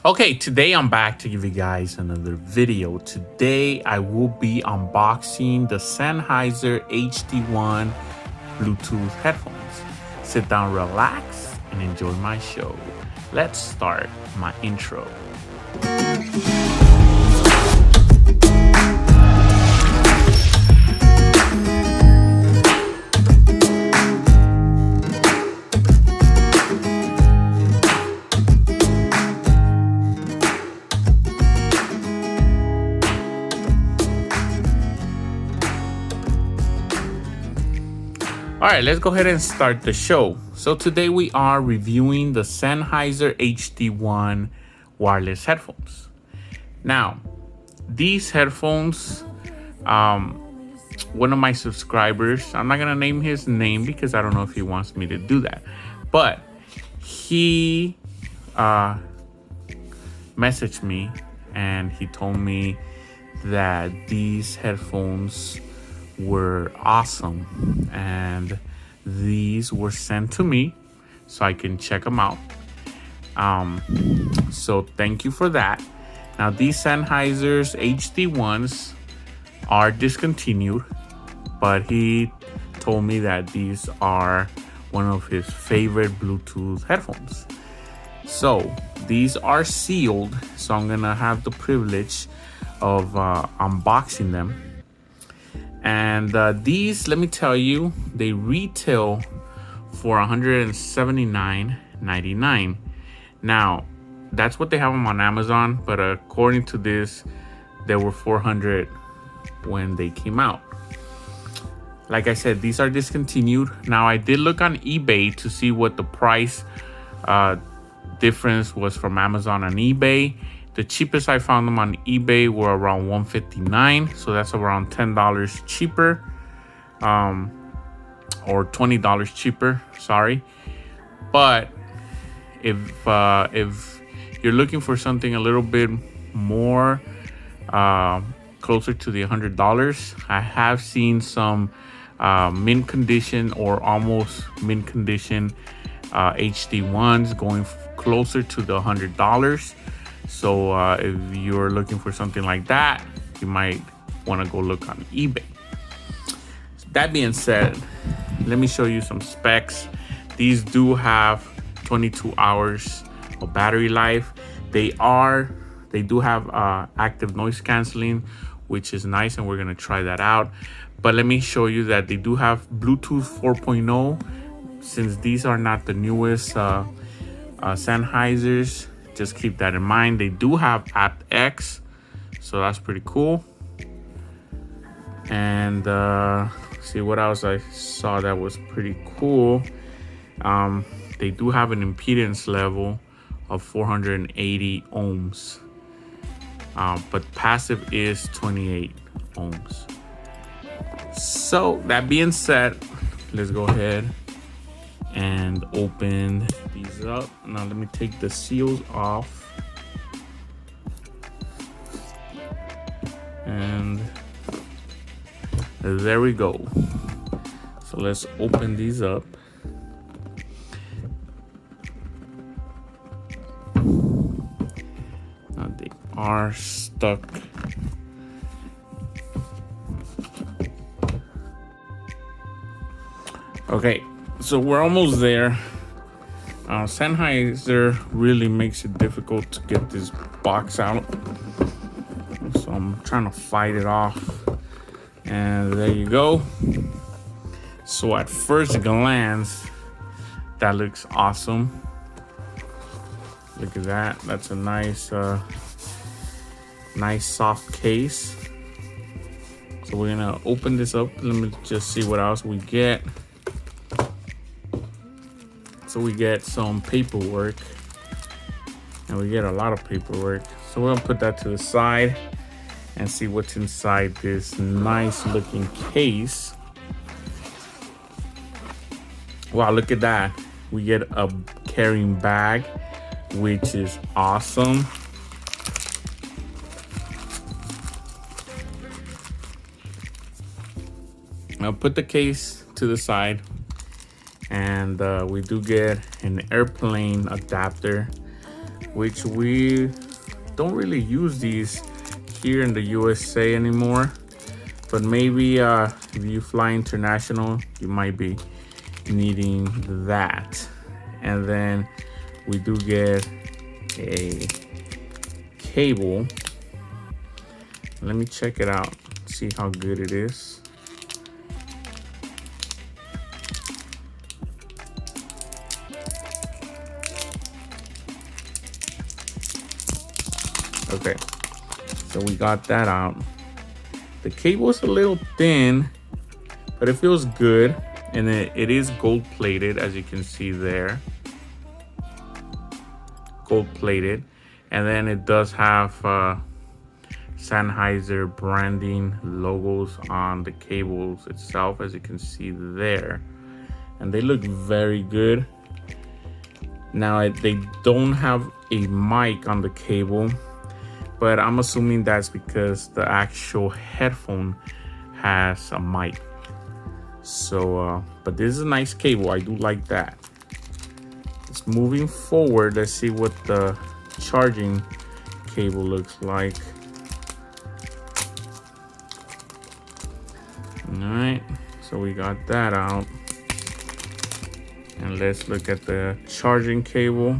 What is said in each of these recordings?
Okay, today I'm back to give you guys another video. Today I will be unboxing the Sennheiser HD1 Bluetooth headphones. Sit down, relax, and enjoy my show. Let's start my intro. All right, let's go ahead and start the show. So today we are reviewing the Sennheiser HD1 wireless headphones. Now, these headphones, one of my subscribers, I'm not gonna name his name because I don't know if he wants me to do that, but he messaged me and he told me that these headphones were awesome and these were sent to me so I can check them out. So thank you for that. Now these Sennheiser's HD1s are discontinued, but he told me that these are one of his favorite Bluetooth headphones. So these are sealed, so I'm gonna have the privilege of unboxing them. And these, let me tell you, they retail for $179.99. Now, that's what they have them on Amazon, but according to this, they were $400 when they came out. Like I said, these are discontinued. Now, I did look on eBay to see what the price difference was from Amazon and eBay. The cheapest I found them on eBay were around $159, so that's around $10 cheaper, or $20 cheaper. Sorry, but if you're looking for something a little bit more closer to the $100, I have seen some mint condition or almost mint condition HD1s going closer to the $100. So if you're looking for something like that, you might want to go look on eBay. That being said, let me show you some specs. These do have 22 hours of battery life. They do have active noise canceling, which is nice, and we're gonna try that out. But let me show you that they do have Bluetooth 4.0. Since these are not the newest Sennheisers, just keep that in mind. They do have aptX, so that's pretty cool. And see what else I saw that was pretty cool. They do have an impedance level of 480 ohms, but passive is 28 ohms. So that being said, let's go ahead and open these up. Now let me take the seals off. And there we go. So let's open these up. Now they are stuck. Okay, so we're almost there. Sennheiser really makes it difficult to get this box out, so I'm trying to fight it off. And there you go. So at first glance, that looks awesome. Look at that. That's a nice soft case. So we're gonna open this up. Let me just see what else we get. So we get some paperwork, and we get a lot of paperwork. So we'll put that to the side and see what's inside this nice looking case. Wow, look at that. We get a carrying bag, which is awesome. I'll put the case to the side. And we do get an airplane adapter which we don't really use these here in the USA anymore. But maybe if you fly international, you might be needing that. And then we do get a cable. Let me check it out, see how good it is. Okay, so we got that out. The cable is a little thin, but it feels good. And it is gold plated, as you can see there. Gold plated. And then it does have Sennheiser branding logos on the cables itself, as you can see there. And they look very good. Now they don't have a mic on the cable, but I'm assuming that's because the actual headphone has a mic. So, but this is a nice cable. I do like that. It's moving forward. Let's see what the charging cable looks like. All right, so we got that out. And let's look at the charging cable.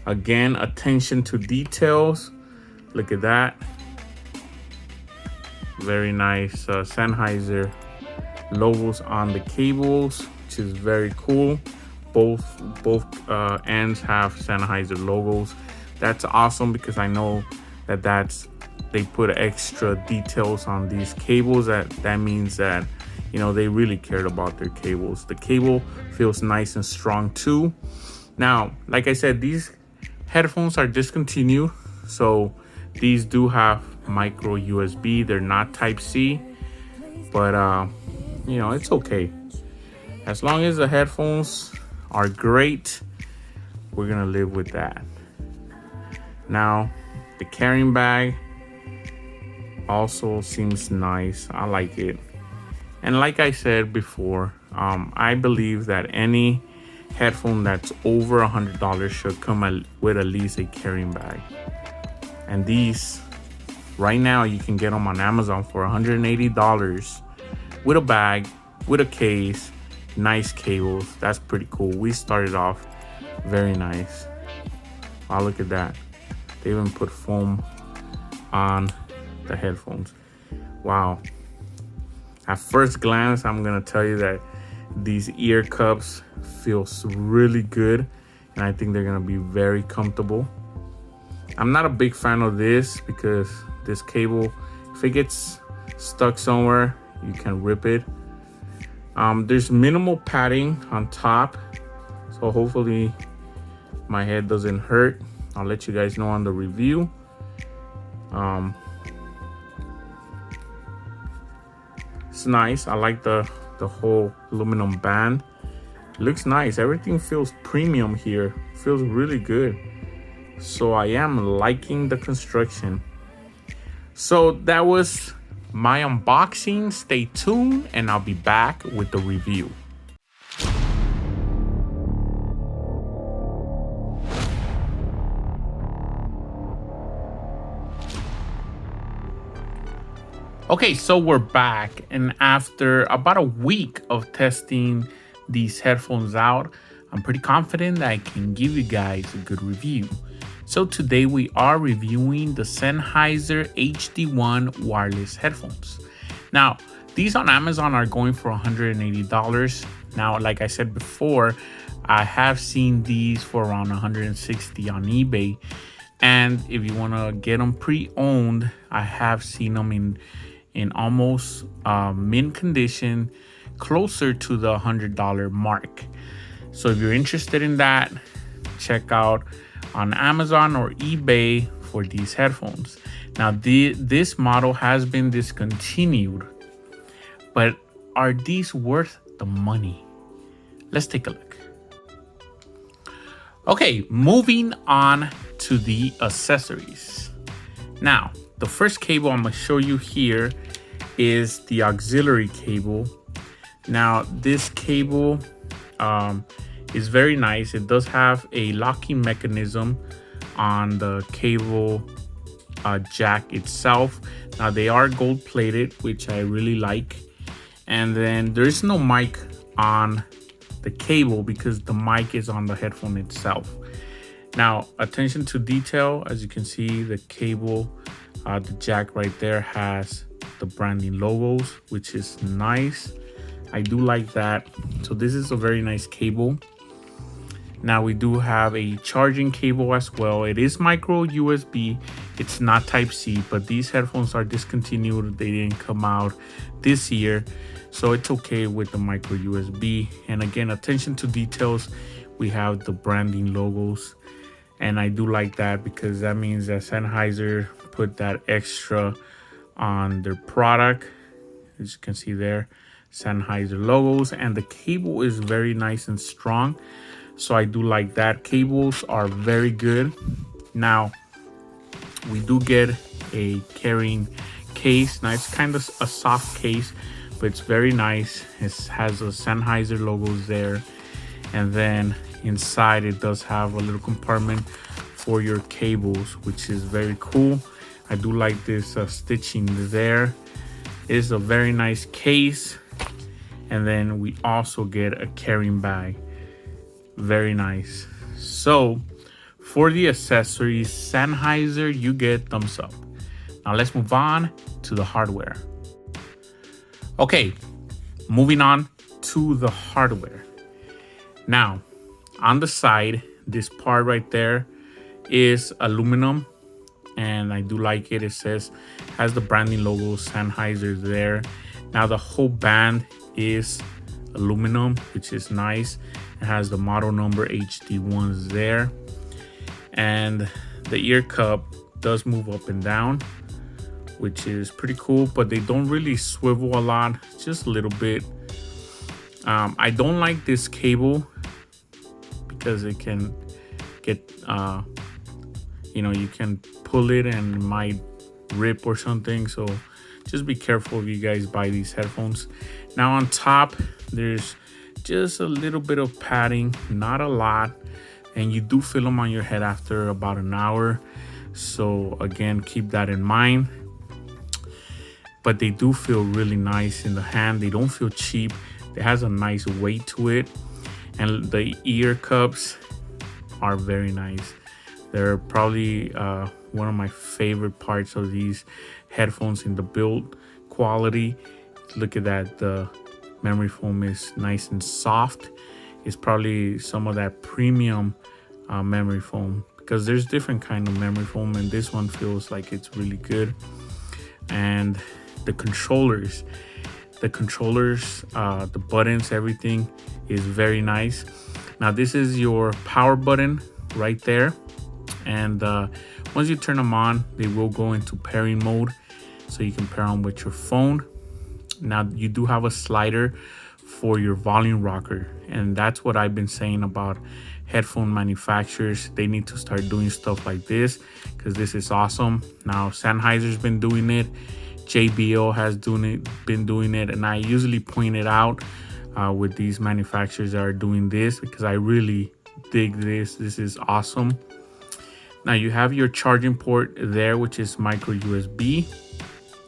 Again, attention to details. Look at that. Very nice Sennheiser logos on the cables, which is very cool. Both ends have Sennheiser logos. That's awesome because I know that they put extra details on these cables. That means that, you know, they really cared about their cables. The cable feels nice and strong too. Now, like I said, these headphones are discontinued, so these do have micro USB. They're not Type-C, but you know, it's okay. As long as the headphones are great, we're gonna live with that. Now, the carrying bag also seems nice. I like it. And like I said before, I believe that any headphone that's over $100 should come with at least a carrying bag. And these, right now, you can get them on Amazon for $180 with a bag, with a case, nice cables. That's pretty cool. We started off very nice. Wow, look at that. They even put foam on the headphones. Wow. At first glance, I'm gonna tell you that these ear cups feels really good, and I think they're gonna be very comfortable. I'm not a big fan of this because this cable, if it gets stuck somewhere, you can rip it. There's minimal padding on top, so hopefully my head doesn't hurt. I'll let you guys know on the review. It's nice. I like the whole aluminum band. It looks nice. Everything feels premium here. Feels really good. So I am liking the construction. So that was my unboxing. Stay tuned and I'll be back with the review. Okay, so we're back, and after about a week of testing these headphones out, I'm pretty confident that I can give you guys a good review. So today we are reviewing the Sennheiser HD1 wireless headphones. Now, these on Amazon are going for $180. Now, like I said before, I have seen these for around $160 on eBay. And if you want to get them pre-owned, I have seen them in almost mint condition, closer to the $100 mark. So if you're interested in that, check out on Amazon or eBay for these headphones. Now this model has been discontinued, but are these worth the money? Let's take a look. Okay, moving on to the accessories. Now, the first cable I'm gonna show you here is the auxiliary cable. Now, this cable is very nice. It does have a locking mechanism on the cable jack itself. Now they are gold plated, which I really like. And then there's no mic on the cable because the mic is on the headphone itself. Now, attention to detail, as you can see, the cable, the jack right there has the branding logos, which is nice. I do like that. So this is a very nice cable. Now we do have a charging cable as well. It is micro USB. It's not type C, but these headphones are discontinued. They didn't come out this year, so it's okay with the micro USB. And again, attention to details. We have the branding logos, and I do like that because that means that Sennheiser put that extra on their product. As you can see there, Sennheiser logos, and the cable is very nice and strong. So I do like that. Cables are very good. Now, we do get a carrying case. Now, it's kind of a soft case, but it's very nice. It has the Sennheiser logos there. And then inside, it does have a little compartment for your cables, which is very cool. I do like this stitching there. It's a very nice case. And then we also get a carrying bag. Very nice. So for the accessories, Sennheiser, you get thumbs up. Now let's move on to the hardware. Okay, moving on to the hardware. Now, on the side, this part right there is aluminum, and I do like it. It has the branding logo Sennheiser there. Now the whole band is aluminum, which is nice. It has the model number HD1s there, and the ear cup does move up and down, which is pretty cool, but they don't really swivel a lot, just a little bit. I don't like this cable because it can get you can pull it and it might rip or something, so just be careful if you guys buy these headphones. Now on top, there's just a little bit of padding, not a lot, and you do feel them on your head after about an hour. So again, keep that in mind. But they do feel really nice in the hand. They don't feel cheap. It has a nice weight to it, and the ear cups are very nice. They're probably one of my favorite parts of these headphones in the build quality. Look at that. The memory foam is nice and soft. It's probably some of that premium memory foam, because there's different kind of memory foam, and this one feels like it's really good. And the controllers, the buttons, everything is very nice. Now this is your power button right there, and once you turn them on, they will go into pairing mode, so you can pair them with your phone. Now you do have a slider for your volume rocker, and that's what I've been saying about headphone manufacturers. They need to start doing stuff like this, because this is awesome. Now Sennheiser's been doing it, JBL has been doing it, and I usually point it out with these manufacturers that are doing this, because I really dig this. This is awesome. Now you have your charging port there, which is micro USB,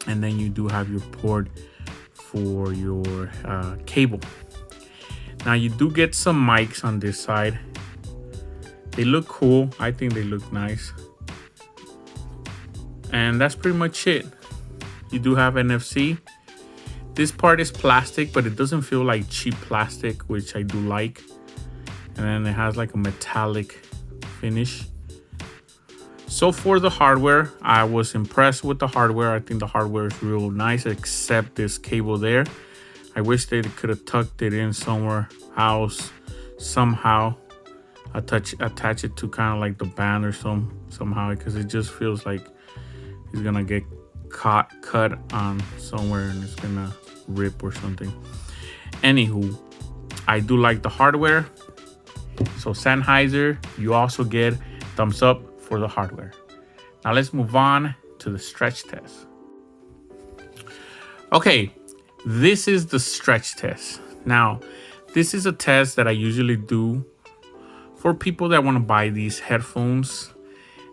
and then you do have your port for your cable. Now you do get some mics on this side. They look cool. I think they look nice. And that's pretty much it. You do have NFC. This part is plastic, but it doesn't feel like cheap plastic, which I do like. And then it has like a metallic finish. So for the hardware, I was impressed with the hardware. I think the hardware is real nice, except this cable there. I wish they could have tucked it in somewhere else, somehow. Attach it to kind of like the band or somehow, because it just feels like it's gonna get cut on somewhere and it's gonna rip or something. Anywho, I do like the hardware. So Sennheiser, you also get thumbs up for the hardware. Now let's move on to the stretch test. Okay, this is the stretch test. Now, this is a test that I usually do for people that want to buy these headphones.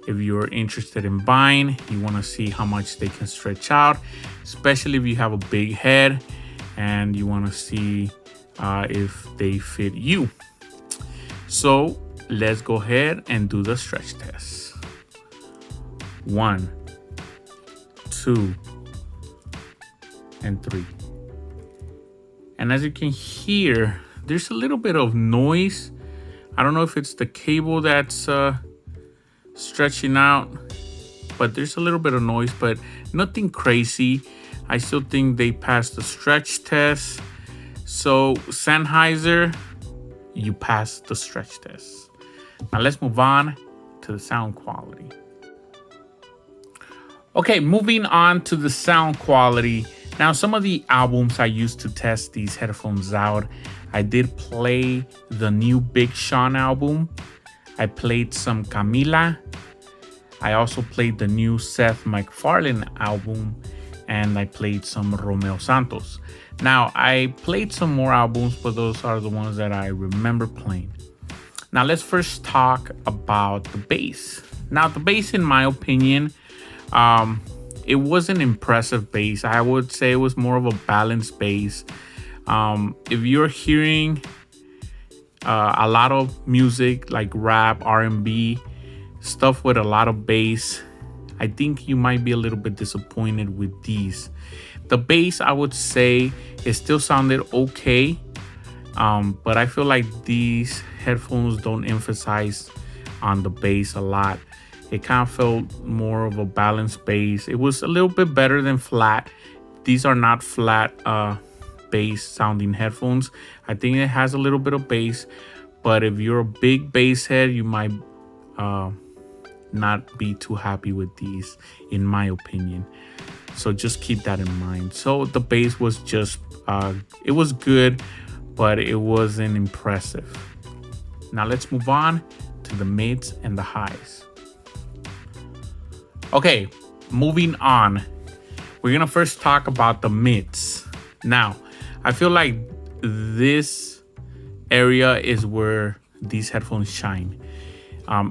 If you're interested in buying, you want to see how much they can stretch out, especially if you have a big head and you want to see if they fit you. So let's go ahead and do the stretch test. 1, 2, and 3. And as you can hear, there's a little bit of noise. I don't know if it's the cable that's stretching out, but there's a little bit of noise, but nothing crazy. I still think they passed the stretch test. So Sennheiser, you passed the stretch test. Now let's move on to the sound quality. Okay, moving on to the sound quality. Now, some of the albums I used to test these headphones out, I did play the new Big Sean album. I played some Camila. I also played the new Seth MacFarlane album, and I played some Romeo Santos. Now, I played some more albums, but those are the ones that I remember playing. Now, let's first talk about the bass. Now, the bass, in my opinion, it was an impressive bass. I would say it was more of a balanced bass. If you're hearing a lot of music like rap, R&B, stuff with a lot of bass, I think you might be a little bit disappointed with these. The bass, I would say, it still sounded okay, but I feel like these headphones don't emphasize on the bass a lot. It kind of felt more of a balanced bass. It was a little bit better than flat. These are not flat bass sounding headphones. I think it has a little bit of bass, but if you're a big bass head, you might not be too happy with these, in my opinion. So just keep that in mind. So the bass was just, it was good, but it wasn't impressive. Now let's move on to the mids and the highs. Okay, moving on. We're gonna first talk about the mids. Now, I feel like this area is where these headphones shine.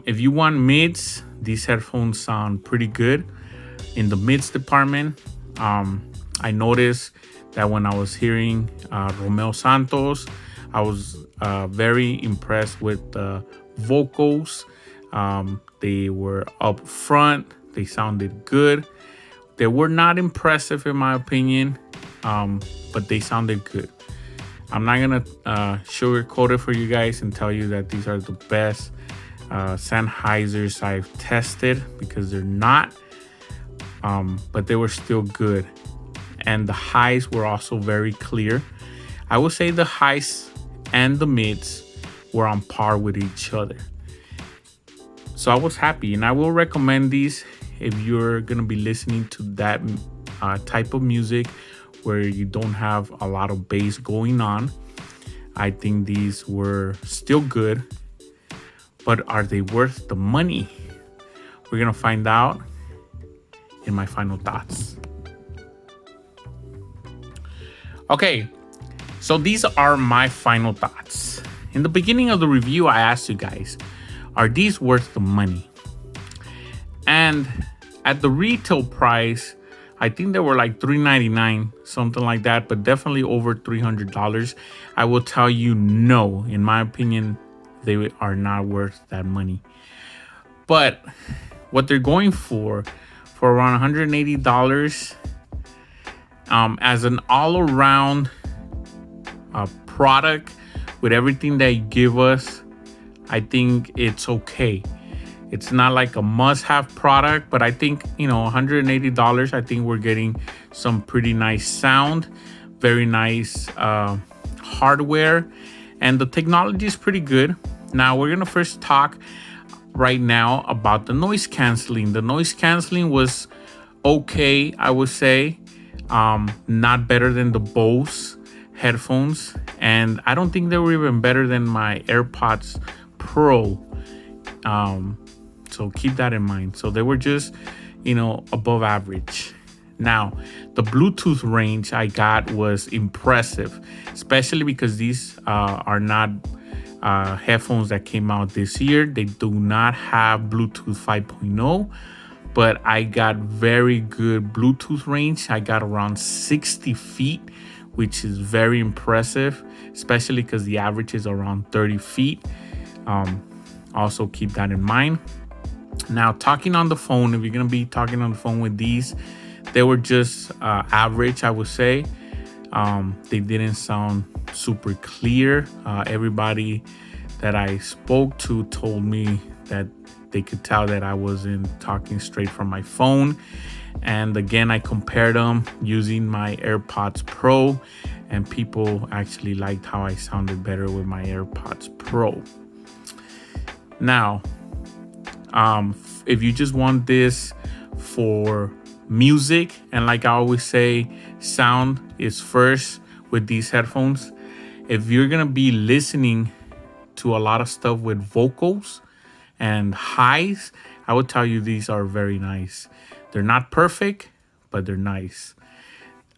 If you want mids, these headphones sound pretty good. In the mids department, I noticed that when I was hearing Romeo Santos, I was very impressed with the vocals. They were up front. They sounded good. They were not impressive in my opinion, but they sounded good. I'm not gonna sugarcoat it for you guys and tell you that these are the best Sennheisers I've tested, because they're not, but they were still good. And the highs were also very clear. I would say the highs and the mids were on par with each other. So I was happy, and I will recommend these if you're gonna be listening to that type of music where you don't have a lot of bass going on. I think these were still good, but are they worth the money? We're gonna find out in my final thoughts. Okay, so these are my final thoughts. In the beginning of the review, I asked you guys, are these worth the money? And at the retail price, I think they were like $399, something like that, but definitely over $300. I will tell you no. In my opinion, they are not worth that money. But what they're going for around $180, as an all-around product with everything they give us, I think it's okay. It's not like a must-have product, but I think, $180, I think we're getting some pretty nice sound, very nice hardware, and the technology is pretty good. Now, we're gonna first talk right now about the noise canceling. The noise canceling was okay, I would say. Not better than the Bose headphones, and I don't think they were even better than my AirPods Pro. So keep that in mind. So they were just, above average. Now, the Bluetooth range I got was impressive, especially because these are not headphones that came out this year. They do not have Bluetooth 5.0, but I got very good Bluetooth range. I got around 60 feet, which is very impressive, especially because the average is around 30 feet. Also keep that in mind. Now, talking on the phone, if you're going to be talking on the phone with these, they were just average, I would say. They didn't sound super clear. Everybody that I spoke to told me that they could tell that I wasn't talking straight from my phone. And again, I compared them using my AirPods Pro, and people actually liked how I sounded better with my AirPods Pro. Now, if you just want this for music, and like I always say, sound is first with these headphones. If you're gonna be listening to a lot of stuff with vocals and highs, I would tell you these are very nice. They're not perfect, but they're nice.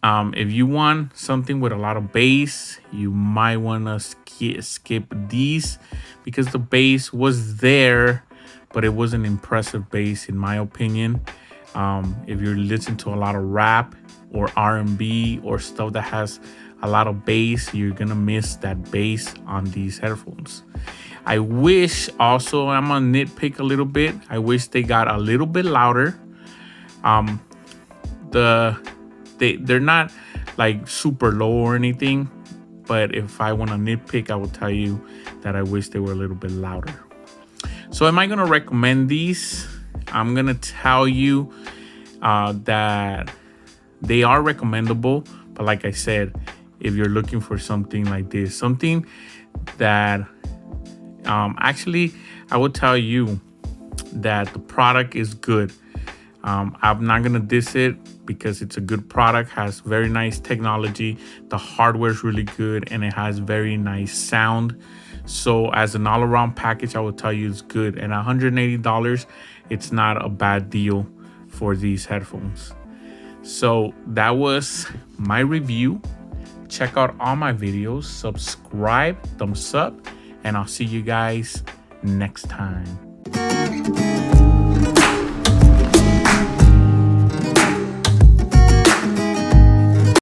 If you want something with a lot of bass, you might want to skip these, because the bass was there, but it was an impressive bass in my opinion. If you're listening to a lot of rap or R&B or stuff that has a lot of bass, you're gonna miss that bass on these headphones. I wish also, I'm gonna nitpick a little bit, I wish they got a little bit louder. They're not like super low or anything, but if I want to nitpick, I will tell you that I wish they were a little bit louder. So am I going to recommend these? I'm going to tell you that they are recommendable, but like I said, if you're looking for something like this, something that actually I would tell you that the product is good. I'm not gonna diss it because it's a good product, has very nice technology, the hardware is really good, and it has very nice sound. So as an all-around package, I would tell you it's good. And $180, it's not a bad deal for these headphones. So that was my review. Check out all my videos, subscribe, thumbs up, and I'll see you guys next time.